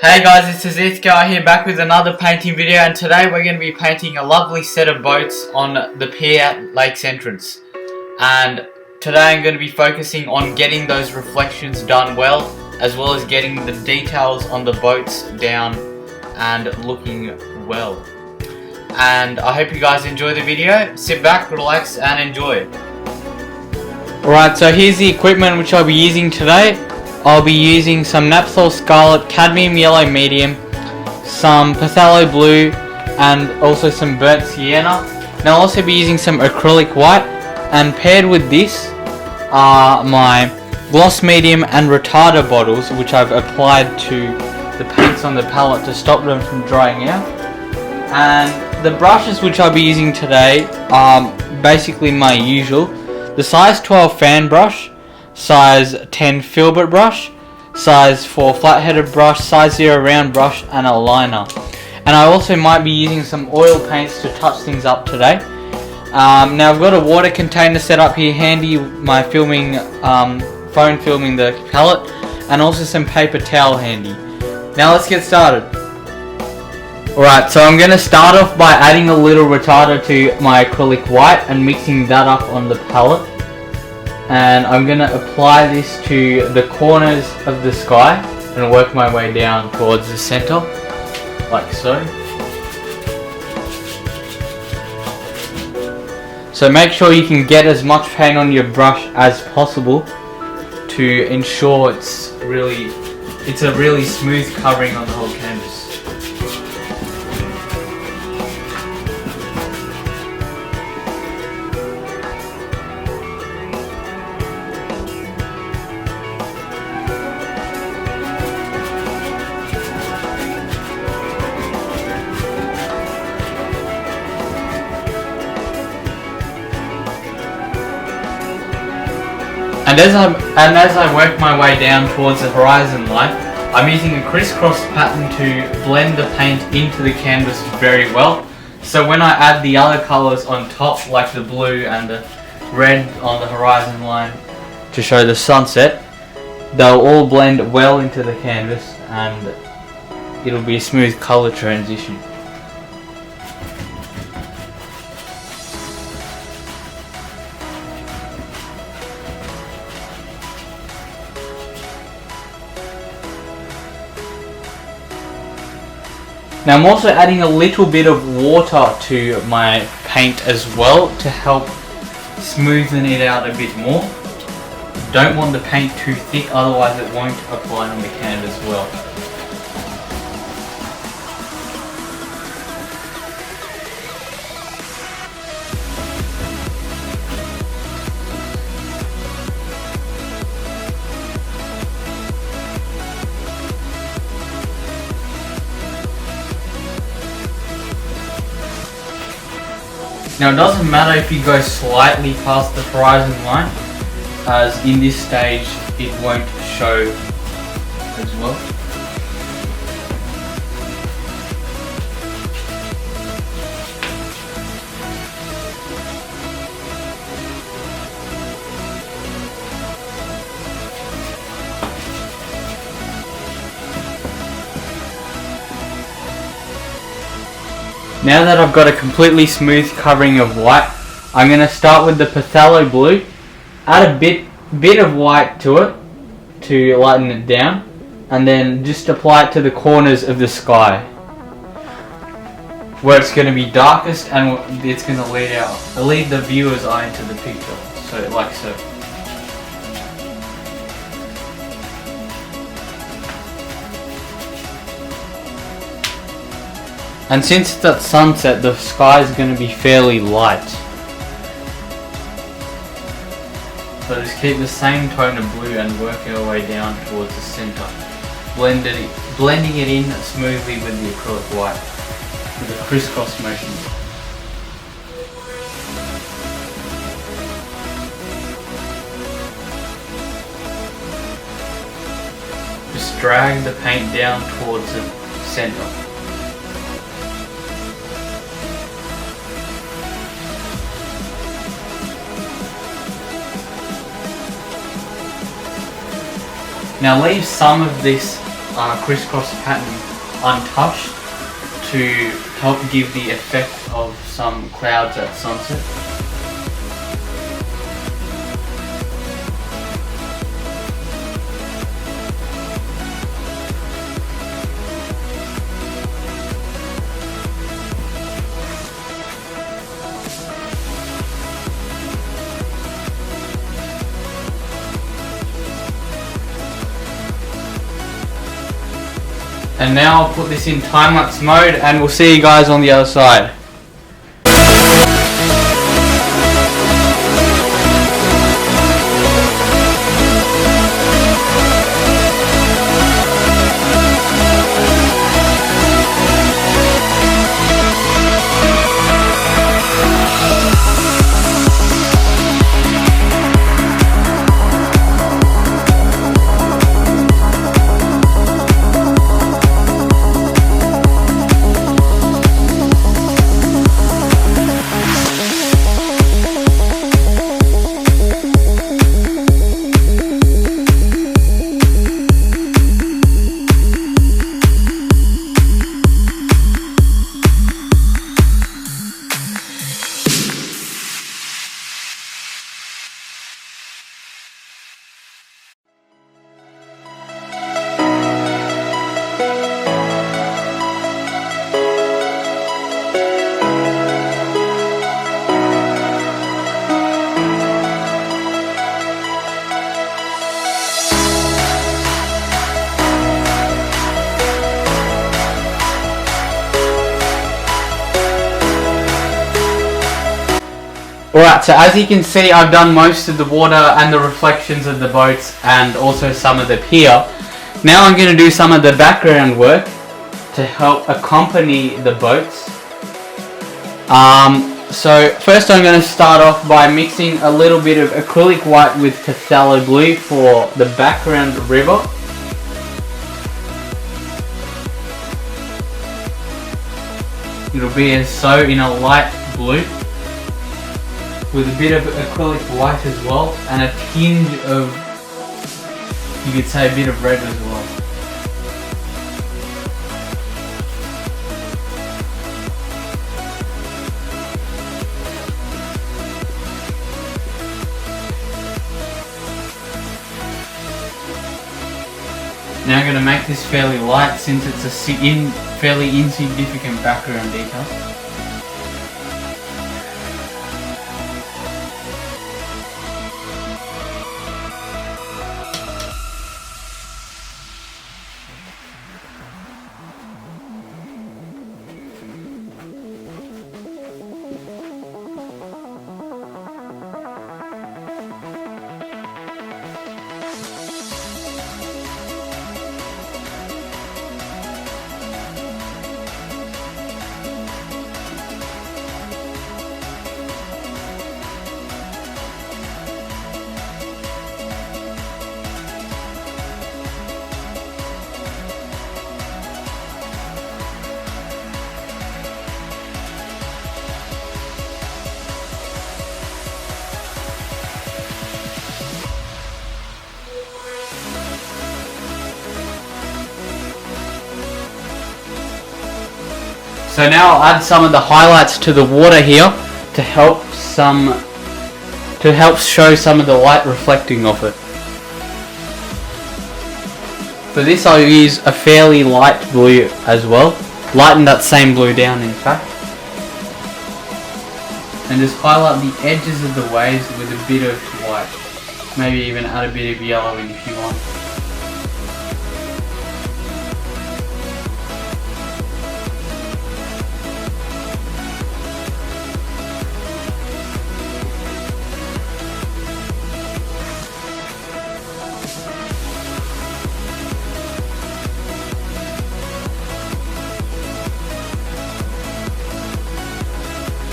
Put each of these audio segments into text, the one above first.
Hey guys, it's LasithKArt here, back with another painting video, and today we're going to be painting a lovely set of boats on the pier at Lake's entrance. And today I'm going to be focusing on getting those reflections done well as getting the details on the boats down and looking well. And I hope you guys enjoy the video. Sit back, relax and enjoy. Alright, so here's the equipment which I'll be using today. I'll be using some Naphthol Scarlet Cadmium Yellow Medium, some Phthalo Blue, and also some Burnt Sienna. Now I'll also be using some Acrylic White, and paired with this are my Gloss Medium and Retarder bottles, which I've applied to the paints on the palette to stop them from drying out. And the brushes which I'll be using today are basically my usual. The size 12 fan brush, size 10 filbert brush, size 4 flat-headed brush, size 0 round brush, and a liner. And I also might be using some oil paints to touch things up today. Now I've got a water container set up here handy, my filming phone filming the palette, and also some paper towel handy. Now let's get started. Alright, so I'm going to start off by adding a little retarder to my acrylic white and mixing that up on the palette. And I'm going to apply this to the corners of the sky and work my way down towards the center, like so. So make sure you can get as much paint on your brush as possible to ensure it's a really smooth covering on the whole canvas. And as I work my way down towards the horizon line, I'm using a crisscross pattern to blend the paint into the canvas very well. So when I add the other colours on top, like the blue and the red on the horizon line to show the sunset, they'll all blend well into the canvas and it'll be a smooth colour transition. Now I'm also adding a little bit of water to my paint as well to help smoothen it out a bit more. Don't want the paint too thick, otherwise it won't apply on the canvas well. Now it doesn't matter if you go slightly past the horizon line, as in this stage it won't show as well. Now that I've got a completely smooth covering of white, I'm going to start with the Phthalo Blue, add a bit of white to it to lighten it down, and then just apply it to the corners of the sky, where it's going to be darkest and it's going to lead the viewer's eye into the picture, so like so. And since it's at sunset, the sky is going to be fairly light. So just keep the same tone of blue and work our way down towards the center, blending it in smoothly with the acrylic white, with a crisscross motion. Just drag the paint down towards the center. Now leave some of this crisscross pattern untouched to help give the effect of some clouds at sunset. And now I'll put this in time-lapse mode and we'll see you guys on the other side. Alright, so as you can see, I've done most of the water and the reflections of the boats and also some of the pier. Now I'm going to do some of the background work to help accompany the boats. So first I'm going to start off by mixing a little bit of acrylic white with phthalo blue for the background river. It'll be as so in a light blue, with a bit of acrylic white as well, and a tinge of, you could say, a bit of red as well. Now I'm going to make this fairly light since it's a fairly insignificant background detail. So now I'll add some of the highlights to the water here to help show some of the light reflecting off it. For this I'll use a fairly light blue as well, lighten that same blue down in fact, and just highlight the edges of the waves with a bit of white, maybe even add a bit of yellow in if you want.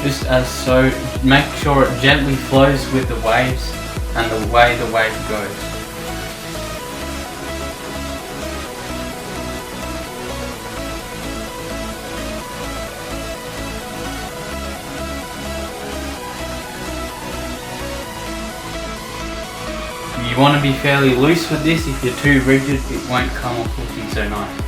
Just as so, make sure it gently flows with the waves and the way the wave goes. You want to be fairly loose with this. If you're too rigid, it won't come off looking so nice.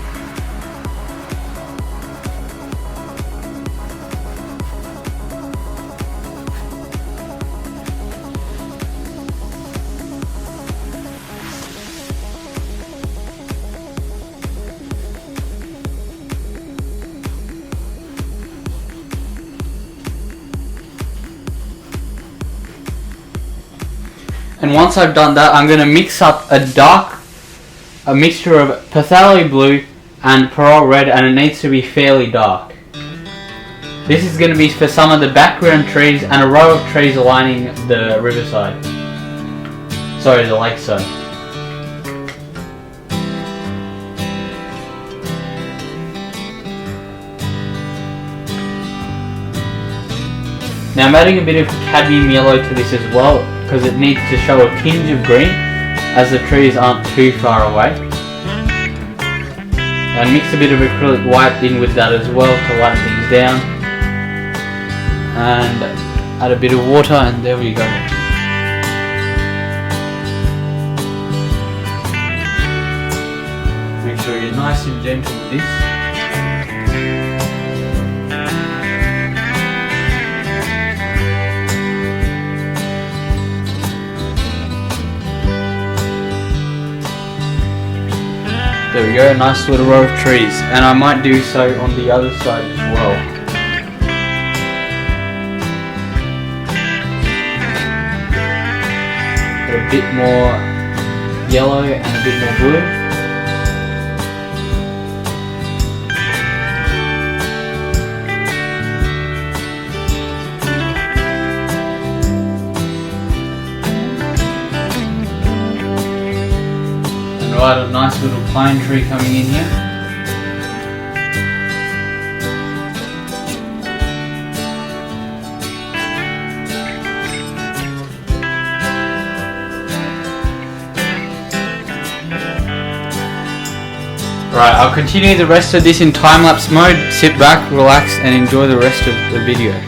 And once I've done that, I'm going to mix up a mixture of phthalo blue and pearl red, and it needs to be fairly dark. This is going to be for some of the background trees and a row of trees lining the riverside. Sorry, the lakeside. Now I'm adding a bit of cadmium yellow to this as well, because it needs to show a tinge of green as the trees aren't too far away. And mix a bit of acrylic white in with that as well to lighten things down. And add a bit of water, and there we go. Make sure you're nice and gentle with this. There we go, a nice little row of trees, and I might do so on the other side as well. Got a bit more yellow and a bit more blue. Right, a nice little pine tree coming in here. Right, I'll continue the rest of this in time-lapse mode. Sit back, relax, and enjoy the rest of the video.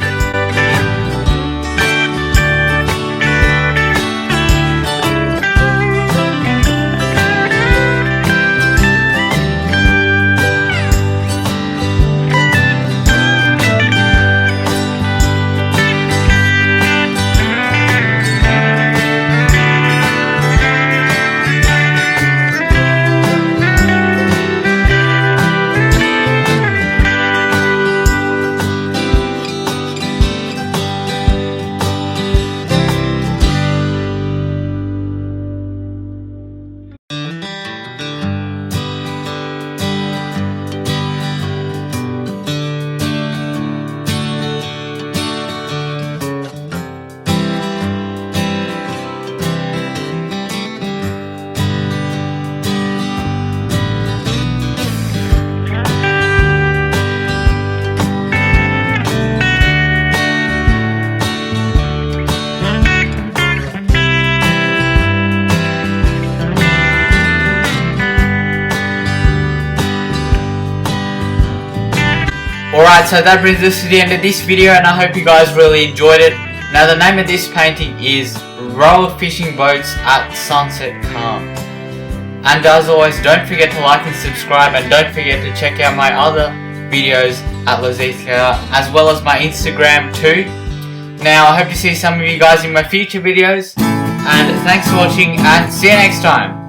Alright, so that brings us to the end of this video, and I hope you guys really enjoyed it. Now the name of this painting is Row of Fishing Boats at Sunset Calm. And as always, don't forget to like and subscribe, and don't forget to check out my other videos at LasithKArt, as well as my Instagram too. Now I hope to see some of you guys in my future videos, and thanks for watching, and see you next time.